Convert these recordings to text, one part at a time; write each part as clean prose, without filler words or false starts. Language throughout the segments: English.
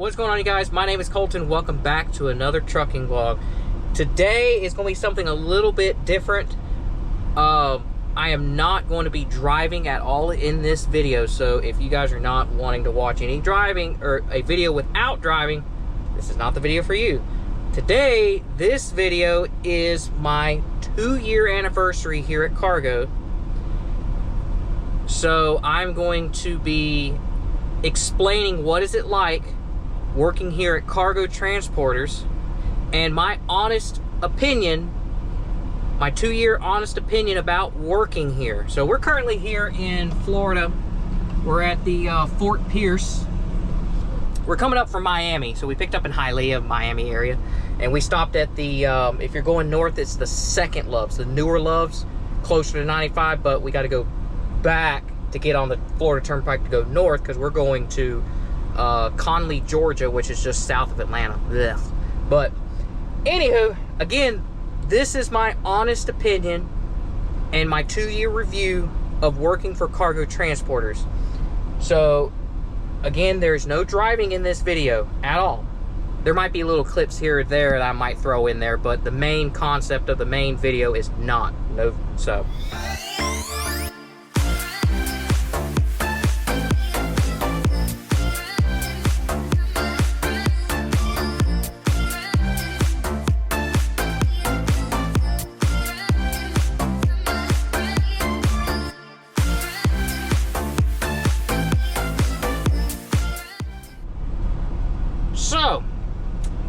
What's going on, you guys? My name is Colton. Welcome back to another trucking vlog. Today is going to be something a little bit different. I am not going to be driving at all in this video, so if you guys are not wanting to watch any driving or a video without driving, this is not the video for you. Today, this video is my 2-year anniversary here at Cargo. So I'm going to be explaining what is it like working here at Cargo Transporters and my honest opinion, my 2-year honest opinion about working here. So we're currently here in Florida. We're at the Fort Pierce. We're coming up from Miami, so we picked up in Hialeah, Miami area, and we stopped at the, if you're going north, it's the second Loves, the newer Loves, closer to 95, but we got to go back to get on the Florida Turnpike to go north because we're going to Conley, Georgia, which is just south of Atlanta. Ugh. But anywho, again, this is my honest opinion and my 2-year review of working for Cargo Transporters. So again, there's no driving in this video at all. There might be little clips here or there that I might throw in there, but the main concept of the main video is not. No, so. So,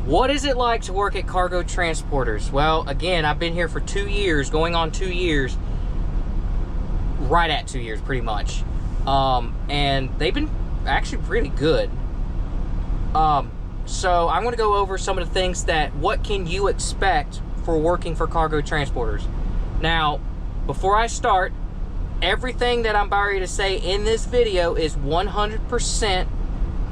what is it like to work at Cargo Transporters? Well, again, I've been here for 2 years, going on 2 years, right at 2 years, pretty much. And they've been actually pretty good. So I'm going to go over some of the things that, what can you expect for working for Cargo Transporters? Now, before I start, everything that I'm about ready to say in this video is 100%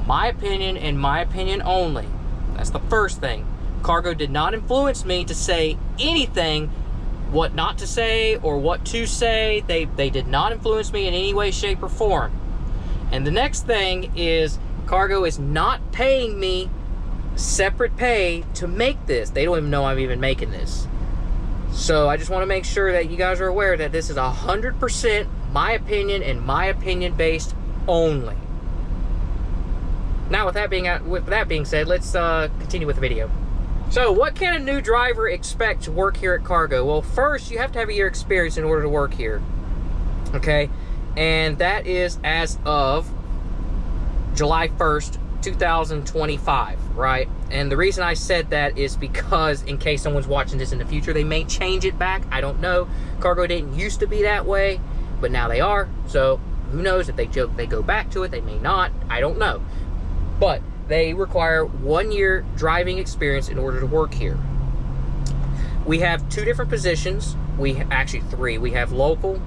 my opinion and my opinion only. That's the first thing. Cargo did not influence me to say anything, what not to say or what to say. They did not influence me in any way, shape, or form. And the next thing is Cargo is not paying me separate pay to make this. They don't even know I'm even making this. So I just want to make sure that you guys are aware that this is 100% my opinion and my opinion based only. Now, with that being said, let's continue with the video. So, what can a new driver expect to work here at Cargo? Well, first, you have to have a year experience in order to work here. Okay? And that is as of July 1st, 2025, right? And the reason I said that is because in case someone's watching this in the future, they may change it back. I don't know. Cargo didn't used to be that way, but now they are. So, who knows if they go back to it, they may not. I don't know. But they require 1 year driving experience in order to work here. We have 2 different positions. Actually 3. We have local,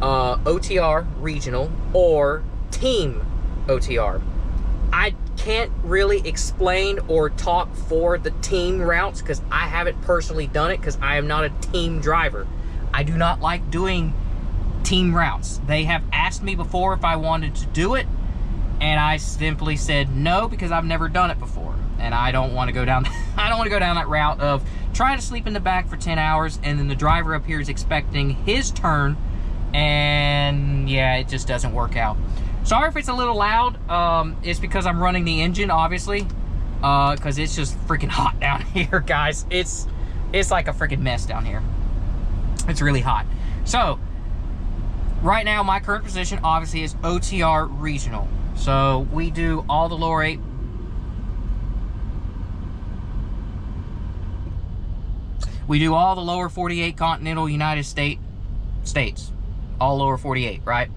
OTR, regional, or team OTR. I can't really explain or talk for the team routes because I haven't personally done it because I am not a team driver. I do not like doing team routes. They have asked me before if I wanted to do it, and I simply said no because I've never done it before, and I don't want to go down. I don't want to go down that route of trying to sleep in the back for 10 hours, and then the driver up here is expecting his turn, and yeah, it just doesn't work out. Sorry if it's a little loud. It's because I'm running the engine, obviously, because it's just freaking hot down here, guys. It's like a freaking mess down here. It's really hot. So right now, my current position obviously is OTR regional. So we do all the lower 8. We do all the lower 48 continental United States. All lower 48, right?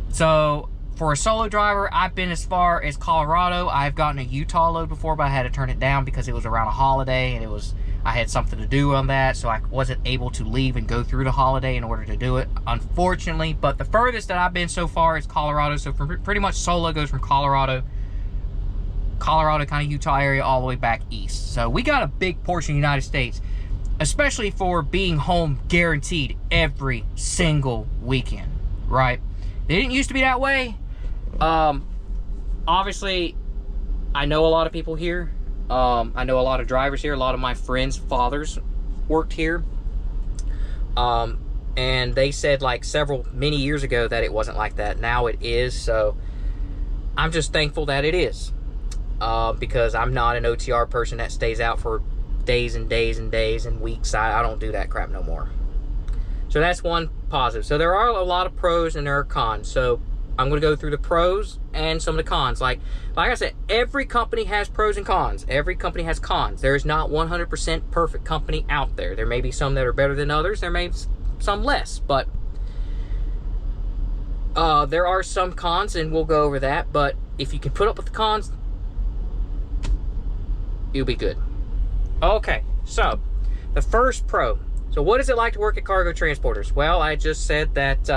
So for a solo driver, I've been as far as Colorado. I've gotten a Utah load before, but I had to turn it down because it was around a holiday and I had something to do on that, so I wasn't able to leave and go through the holiday in order to do it, unfortunately. But the furthest that I've been so far is Colorado, so pretty much solo goes from Colorado, kind of Utah area, all the way back east. So we got a big portion of the United States, especially for being home guaranteed every single weekend, right? They didn't used to be that way. obviously, I know a lot of people here. I know a lot of drivers here. A lot of my friends' fathers worked here. And they said like many years ago that it wasn't like that. Now it is. So I'm just thankful that it is. Because I'm not an OTR person that stays out for days and days and days and weeks. I don't do that crap no more. So that's one positive. So there are a lot of pros and there are cons. So I'm going to go through the pros and some of the cons. Like I said, every company has pros and cons. Every company has cons. There is not 100% perfect company out there. There may be some that are better than others. There may be some less. But there are some cons, and we'll go over that. But if you can put up with the cons, you'll be good. Okay, so the first pro. So what is it like to work at Cargo Transporters? Well, I just said that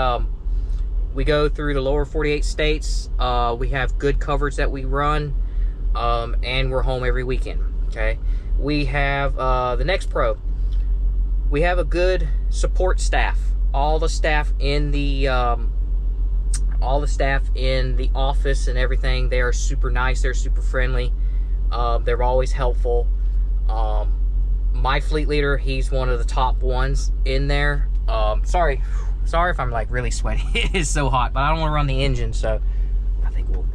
we go through the lower 48 states. We have good coverage that we run, and we're home every weekend. Okay, we have the next pro. We have a good support staff. All the staff in the office and everything, they are super nice. They're super friendly. They're always helpful. My fleet leader, he's one of the top ones in there. Sorry if I'm like really sweaty. It is so hot, but I don't want to run the engine, so I think we'll...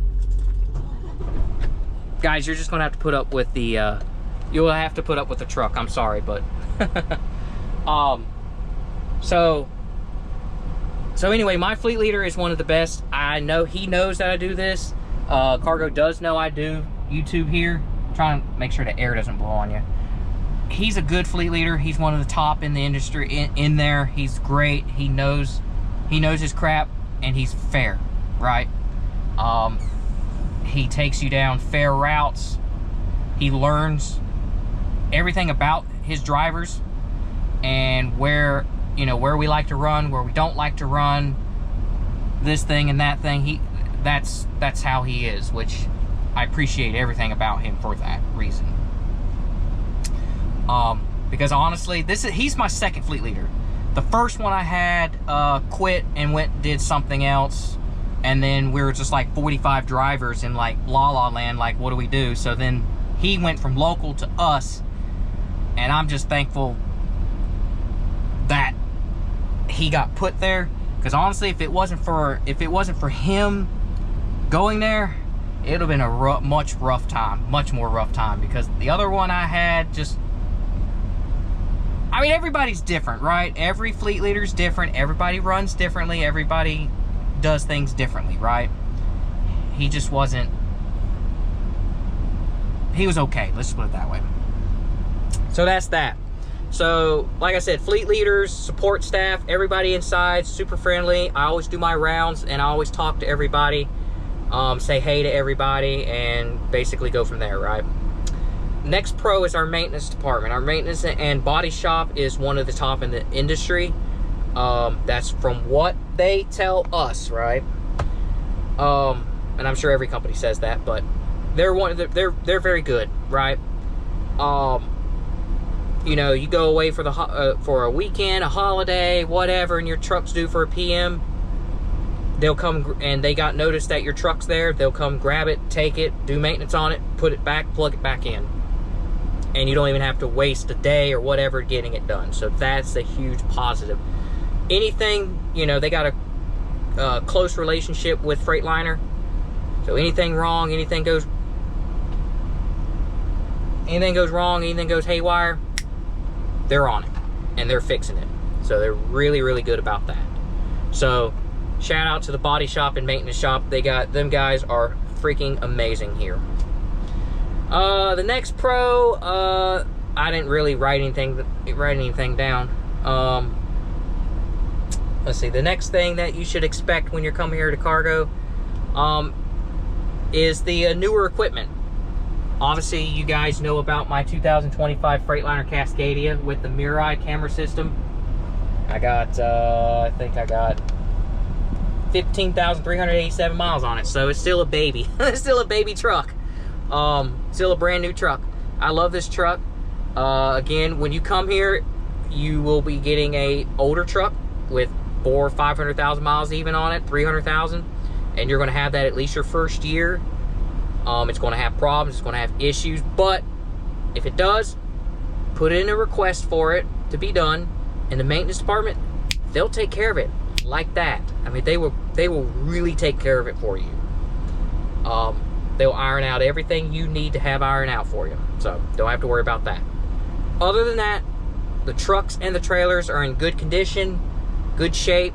Guys, you're just gonna have to put up with the you'll have to put up with the truck. I'm sorry, but so anyway, my fleet leader is one of the best. I know he knows that I do this. Cargo does know I do YouTube here. I'm trying to make sure the air doesn't blow on you. He's a good fleet leader. He's one of the top in the industry in there. He's great. He knows his crap, and he's fair, right? He takes you down fair routes. He learns everything about his drivers and where we like to run, where we don't like to run, this thing and that thing. That's how he is, which I appreciate everything about him for that reason. Because honestly, he's my second fleet leader. The first one I had quit and did something else, and then we were just like 45 drivers in like La La Land. Like, what do we do? So then he went from local to us, and I'm just thankful that he got put there. Because honestly, if it wasn't for him going there, it would have been a much more rough time. Because the other one I had just, I mean, everybody's different, right? Every fleet leader's different. Everybody runs differently. Everybody does things differently, right? He just wasn't, he was okay. Let's just put it that way. So that's that. So, like I said, fleet leaders, support staff, everybody inside, super friendly. I always do my rounds, and I always talk to everybody, say hey to everybody, and basically go from there, right? Next pro is our maintenance department. Our maintenance and body shop is one of the top in the industry. That's from what they tell us, right? And I'm sure every company says that, but they're very good, right? You know, you go away for a weekend, a holiday, whatever, and your truck's due for a PM. They'll come, and they got notice that your truck's there. They'll come grab it, take it, do maintenance on it, put it back, plug it back in. And you don't even have to waste a day or whatever getting it done. So that's a huge positive. Anything, you know, they got a close relationship with Freightliner. So anything wrong, anything goes wrong, anything goes haywire, they're on it and they're fixing it. So they're really, really good about that. So shout out to the body shop and maintenance shop. Them guys are freaking amazing here. The next pro, I didn't really write anything down. Let's see, the next thing that you should expect when you're coming here to Cargo is the newer equipment. Obviously, you guys know about my 2025 Freightliner Cascadia with the Mirai camera system. I got, I think I got 15,387 miles on it, so it's still a baby. It's still a baby truck. Still a brand new truck. I love this truck. Again, when you come here, you will be getting a older truck with 400,000 or 500,000 miles even on it, 300,000, and you're going to have that at least your first year. It's going to have problems, it's going to have issues, but if it does, put in a request for it to be done, and the maintenance department, they'll take care of it like that. I mean, they will really take care of it for you. They'll iron out everything you need to have ironed out for you, so don't have to worry about that. Other than that, the trucks and the trailers are in good condition, good shape,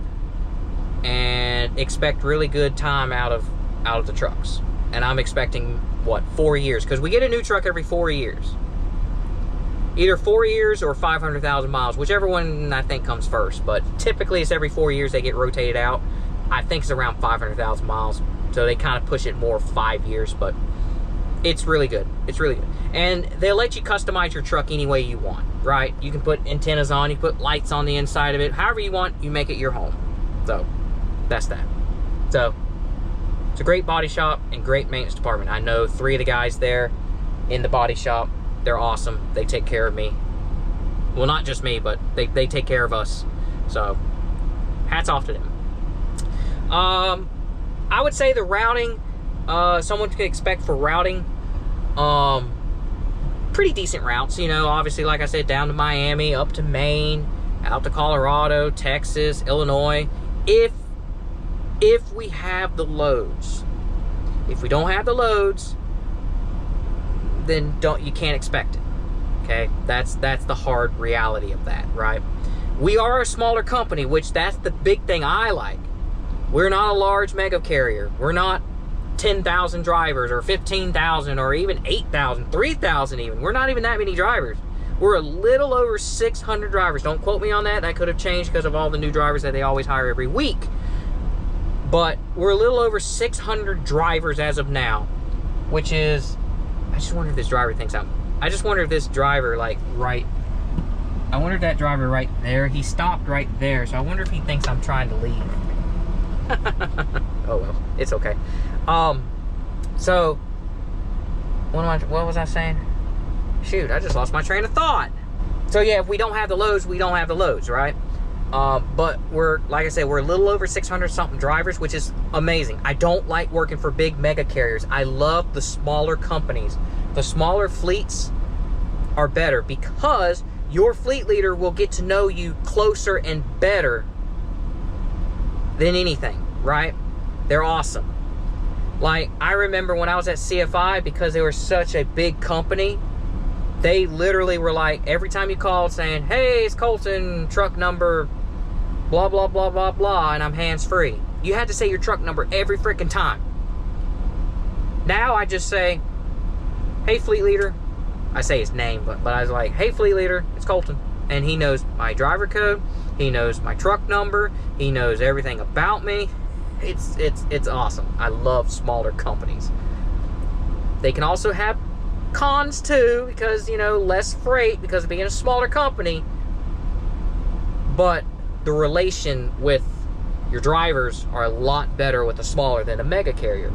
and expect really good time out of the trucks. And I'm expecting, what, 4 years? Because we get a new truck every 4 years. Either 4 years or 500,000 miles, whichever one I think comes first. But typically it's every 4 years they get rotated out. I think it's around 500,000 miles. So they kind of push it more 5 years, but it's really good. It's really good. And they'll let you customize your truck any way you want, right? You can put antennas on, you can put lights on the inside of it. However you want, you make it your home. So that's that. So it's a great body shop and great maintenance department. I know 3 of the guys there in the body shop. They're awesome. They take care of me. Well, not just me, but they take care of us. So hats off to them. I would say the routing, someone could expect for routing, pretty decent routes. You know, obviously, like I said, down to Miami, up to Maine, out to Colorado, Texas, Illinois. If we have the loads. If we don't have the loads, then you can't expect it. Okay, that's the hard reality of that, right? We are a smaller company, which that's the big thing I like. We're not a large mega carrier. We're not 10,000 drivers or 15,000 or even 8,000, 3,000 even. We're not even that many drivers. We're a little over 600 drivers. Don't quote me on that. That could have changed because of all the new drivers that they always hire every week. But we're a little over 600 drivers as of now, which is, I just wonder if this driver thinks I just wonder if this driver, like, I wonder if that driver right there, he stopped right there, so I wonder if he thinks I'm trying to leave. Oh well, it's okay. So, what was I saying? Shoot, I just lost my train of thought. So yeah, if we don't have the loads, we don't have the loads, right? But like I said, we're a little over 600 something drivers, which is amazing. I don't like working for big mega carriers. I love the smaller companies. The smaller fleets are better because your fleet leader will get to know you closer and better than anything, right? They're awesome. Like, I remember when I was at CFI, because they were such a big company, they literally were like, every time you called saying, hey, it's Colton, truck number blah, blah, blah, blah, blah, and I'm hands-free. You had to say your truck number every freaking time. Now I just say, hey, fleet leader. I say his name, but I was like, hey, fleet leader, it's Colton. And he knows my driver code. He knows my truck number. He knows everything about me. It's awesome. I love smaller companies. They can also have cons too, because, you know, less freight because of being a smaller company. But the relation with your drivers are a lot better with a smaller than a mega carrier.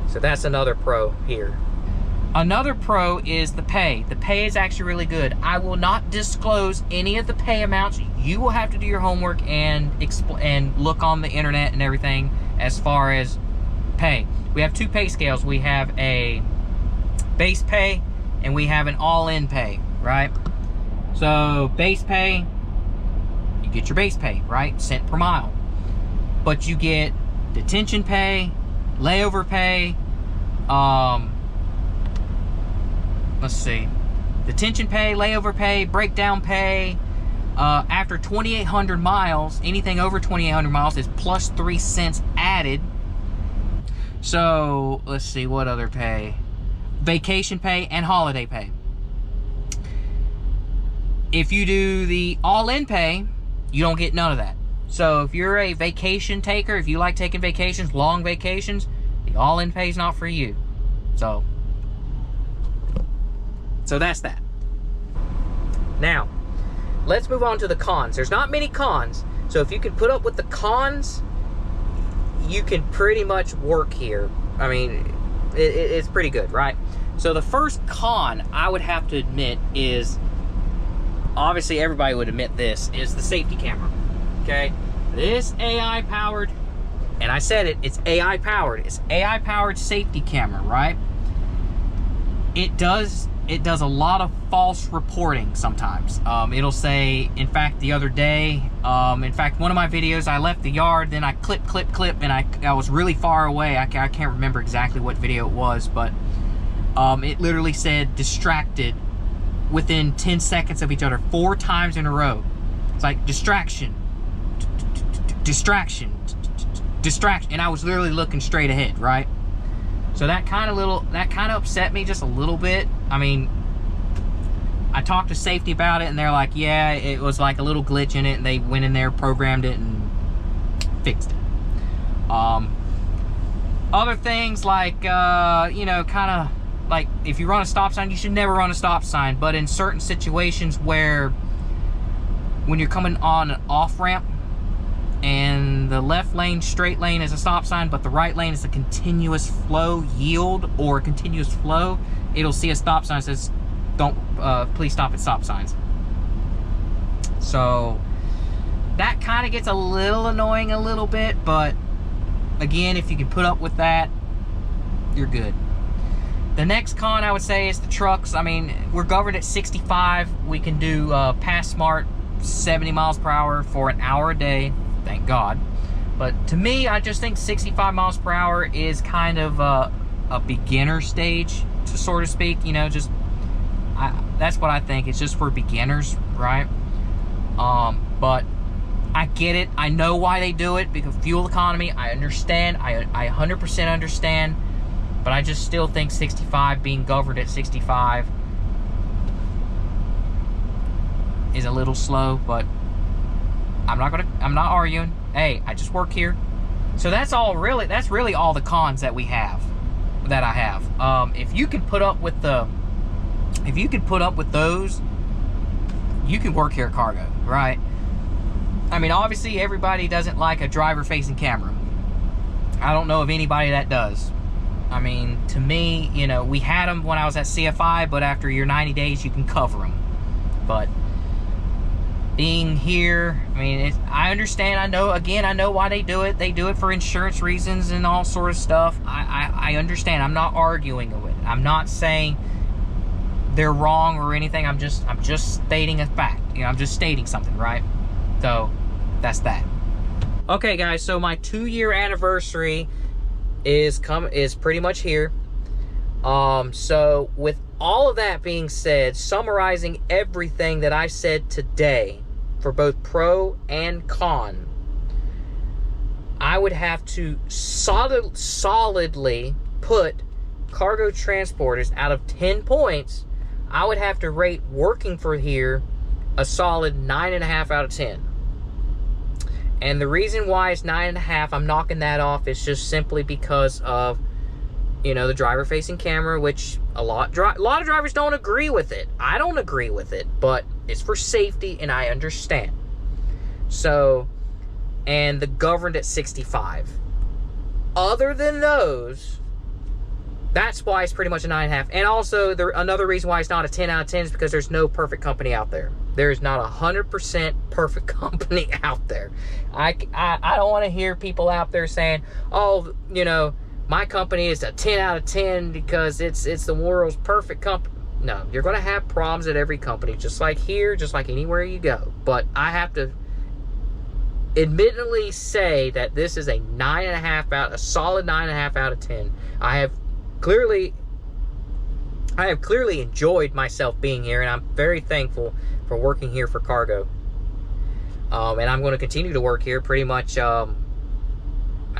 So that's another pro here. Another pro is the pay. The pay is actually really good. I will not disclose any of the pay amounts. You will have to do your homework and look on the internet and everything as far as pay. We have 2 pay scales. We have a base pay and we have an all-in pay, right? So base pay, you get your base pay, right? Cent per mile. But you get detention pay, layover pay, let's see, detention pay, layover pay, breakdown pay. After 2,800 miles, anything over 2,800 miles is plus 3 cents added. So let's see, what other pay? Vacation pay and holiday pay. If you do the all-in pay, you don't get none of that. So if you're a vacation taker, if you like taking vacations, long vacations, the all-in pay is not for you. So that's that. Now, let's move on to the cons. There's not many cons. So if you can put up with the cons, you can pretty much work here. I mean, it's pretty good, right? So the first con I would have to admit is, obviously everybody would admit this, is the safety camera. Okay? This AI-powered and I said it, it's AI powered. It's AI powered safety camera, right? It does a lot of false reporting sometimes. It'll say, in fact, the other day, in fact, one of my videos, I left the yard, then I clip, and I was really far away. I can't remember exactly what video it was, but it literally said distracted within 10 seconds of each other 4 times in a row. It's like distraction, distraction, distraction, and I was literally looking straight ahead, right? So that kind of upset me just a little bit. I mean, I talked to safety about it, and they're like, yeah, it was like a little glitch in it, and they went in there, programmed it, and fixed it. Other things like, you know, kind of like if you run a stop sign, you should never run a stop sign, but in certain situations where when you're coming on an off-ramp, and the left lane, straight lane is a stop sign, but the right lane is a continuous flow yield or a continuous flow, it'll see a stop sign that says, don't, please stop at stop signs. So that kind of gets a little annoying a little bit, but again, if you can put up with that, you're good. The next con I would say is the trucks. I mean, we're governed at 65. We can do Pass Smart 70 miles per hour for an hour a day. Thank God. But to me, I just think 65 miles per hour is kind of a beginner stage, to sort of speak. You know, just that's what I think. It's just for beginners, right? But I get it. I know why they do it, because fuel economy. I understand. I 100% understand. But I just still think 65, being governed at 65, is a little slow, but I'm not arguing. Hey, I just work here. So that's really all the cons that I have. If you can put up with those, you can work here at Cargo, right? I mean, obviously everybody doesn't like a driver facing camera. I don't know of anybody that does. I mean, to me, you know, we had them when I was at CFI, but after your 90 days, you can cover them. But being here, I mean, I understand. I know why they do it. They do it for insurance reasons and all sort of stuff. I understand. I'm not arguing with it. I'm not saying they're wrong or anything. I'm just stating a fact. You know, I'm just stating something, right? So that's that. Okay, guys. So my 2-year anniversary is pretty much here. So with all of that being said, summarizing everything that I said today, for both pro and con, I would have to solidly put Cargo Transporters, out of 10 points, I would have to rate working for here a solid 9.5 out of 10. And the reason why it's 9.5, I'm knocking that off, is just simply because of, you know, the driver-facing camera, which a lot of drivers don't agree with it. I don't agree with it, but it's for safety, and I understand. So, and the governed at 65. Other than those, that's why it's pretty much a 9.5. And also, another reason why it's not a 10 out of 10 is because there's no perfect company out there. There is not 100% perfect company out there. I don't want to hear people out there saying, oh, you know, my company is a 10 out of 10 because it's the world's perfect company. No, you're going to have problems at every company, just like here, just like anywhere you go. But I have to admittedly say that this is a solid 9.5 out of 10. I have clearly enjoyed myself being here, and I'm very thankful for working here for Cargo. And I'm going to continue to work here pretty much, I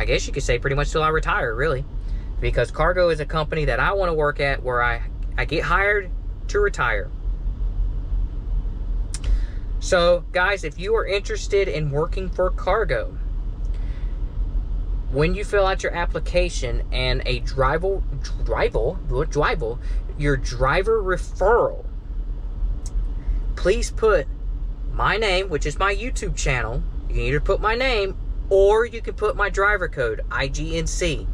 guess you could say pretty much till I retire, really. Because Cargo is a company that I want to work at, where I get hired to retire. So, guys, if you are interested in working for Cargo, when you fill out your application and your driver referral, please put my name, which is my YouTube channel. You can either put my name or you can put my driver code, IGNC.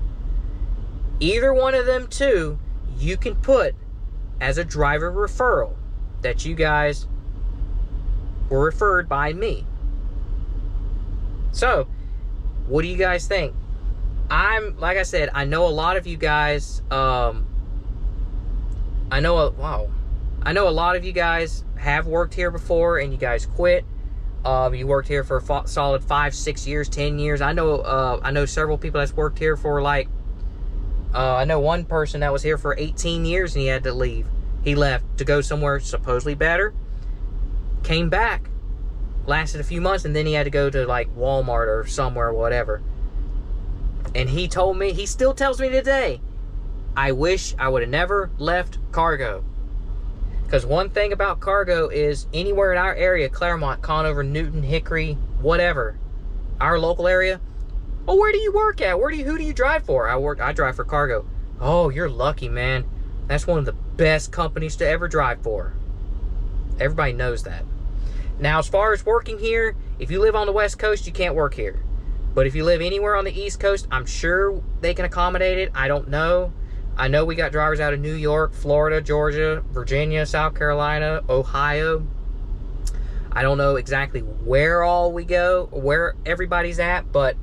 Either one of them two, you can put as a driver referral that you guys were referred by me. So, what do you guys think? like I said, I know a lot of you guys, I know a lot of you guys have worked here before and you guys quit. You worked here for a solid 5, 6 years, 10 years. I know several people that's worked here for like, I know one person that was here for 18 years and he had to leave. He left to go somewhere supposedly better, came back, lasted a few months, and then he had to go to like Walmart or somewhere, whatever. And he told me, he still tells me today, I wish I would have never left Cargo. Because one thing about Cargo is anywhere in our area, Claremont, Conover, Newton, Hickory, whatever, our local area, oh, where do you work at? Who do you drive for? I drive for Cargo. Oh, you're lucky, man. That's one of the best companies to ever drive for. Everybody knows that. Now, as far as working here, if you live on the West Coast, you can't work here. But if you live anywhere on the East Coast, I'm sure they can accommodate it. I don't know. I know we got drivers out of New York, Florida, Georgia, Virginia, South Carolina, Ohio. I don't know exactly where all we go, where everybody's at, but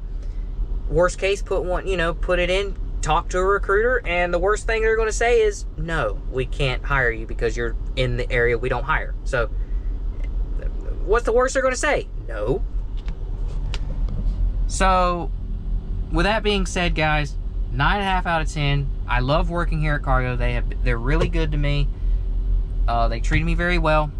worst case, put it in, talk to a recruiter, and the worst thing they're going to say is, no, we can't hire you because you're in the area we don't hire. So what's the worst they're going to say? No. So with that being said, guys, 9.5 out of 10. I love working here at Cargo. They're really good to me. They treated me very well.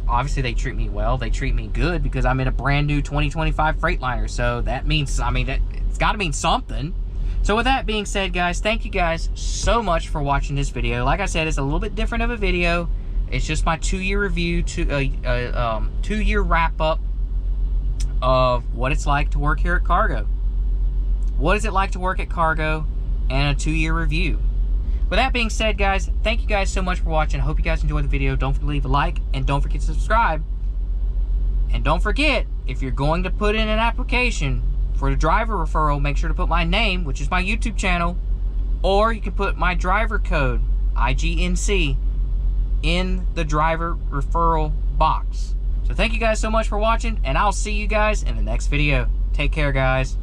Obviously, they treat me well. They treat me good because I'm in a brand new 2025 Freightliner. So that means, it's got to mean something. So with that being said, guys, thank you guys so much for watching this video. Like I said, it's a little bit different of a video. It's just my 2-year review, 2-year wrap up of what it's like to work here at Cargo. What is it like to work at Cargo, and a 2-year review. With that being said, guys, thank you guys so much for watching. I hope you guys enjoyed the video. Don't forget to leave a like, and don't forget to subscribe. And don't forget, if you're going to put in an application for the driver referral, make sure to put my name, which is my YouTube channel, or you can put my driver code, IGNC, in the driver referral box. So thank you guys so much for watching, and I'll see you guys in the next video. Take care, guys.